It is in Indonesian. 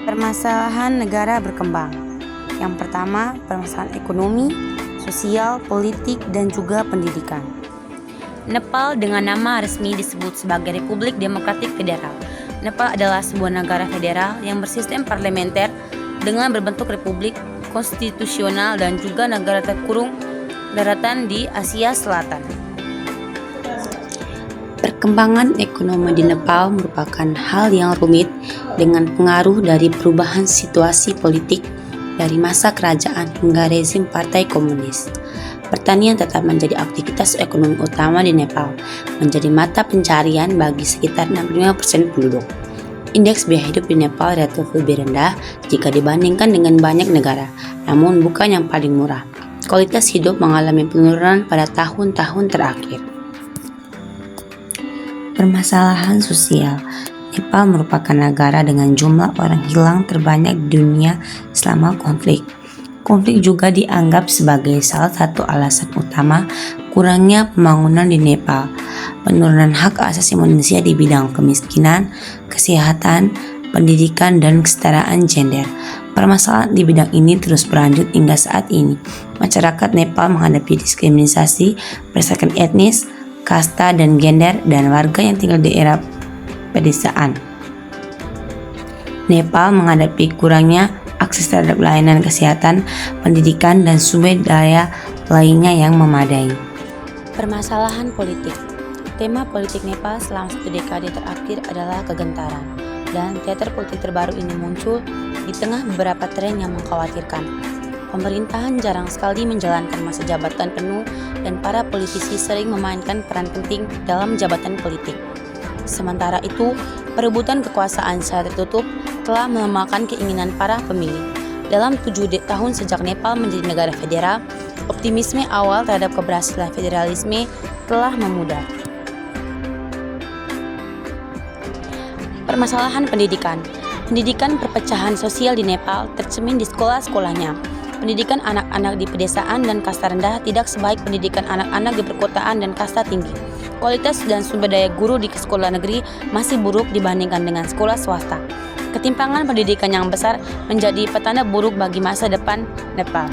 Permasalahan negara berkembang. Yang pertama, permasalahan ekonomi, sosial, politik, dan juga pendidikan. Nepal dengan nama resmi disebut sebagai Republik Demokratik Federal. Nepal adalah sebuah negara federal yang bersistem parlementer dengan berbentuk republik konstitusional dan juga negara terkurung daratan di Asia Selatan. Perkembangan ekonomi di Nepal merupakan hal yang rumit dengan pengaruh dari perubahan situasi politik dari masa kerajaan hingga rezim Partai Komunis. Pertanian tetap menjadi aktivitas ekonomi utama di Nepal, menjadi mata pencarian bagi sekitar 65% penduduk. Indeks biaya hidup di Nepal relatif lebih rendah jika dibandingkan dengan banyak negara, namun bukan yang paling murah. Kualitas hidup mengalami penurunan pada tahun-tahun terakhir. Permasalahan sosial. Nepal merupakan negara dengan jumlah orang hilang terbanyak di dunia selama konflik. Konflik juga dianggap sebagai salah satu alasan utama kurangnya pembangunan di Nepal. Penurunan hak asasi manusia di bidang kemiskinan, kesehatan, pendidikan, dan kesetaraan gender. Permasalahan di bidang ini terus berlanjut hingga saat ini. Masyarakat Nepal menghadapi diskriminasi berdasarkan etnis, kasta, dan gender, dan warga yang tinggal di era pedesaan. Nepal menghadapi kurangnya akses terhadap layanan kesehatan, pendidikan, dan sumber daya lainnya yang memadai. Permasalahan politik. Tema politik Nepal selama 1 dekade terakhir adalah kegentaran, dan teater politik terbaru ini muncul di tengah beberapa tren yang mengkhawatirkan. Pemerintahan jarang sekali menjalankan masa jabatan penuh dan para politisi sering memainkan peran penting dalam jabatan politik. Sementara itu, perebutan kekuasaan secara tertutup telah melemahkan keinginan para pemilih. Dalam 7 tahun sejak Nepal menjadi negara federal, optimisme awal terhadap keberhasilan federalisme telah memudar. Permasalahan pendidikan. Pendidikan perpecahan sosial di Nepal tercermin di sekolah-sekolahnya. Pendidikan anak-anak di pedesaan dan kasta rendah tidak sebaik pendidikan anak-anak di perkotaan dan kasta tinggi. Kualitas dan sumber daya guru di sekolah negeri masih buruk dibandingkan dengan sekolah swasta. Ketimpangan pendidikan yang besar menjadi petanda buruk bagi masa depan Nepal.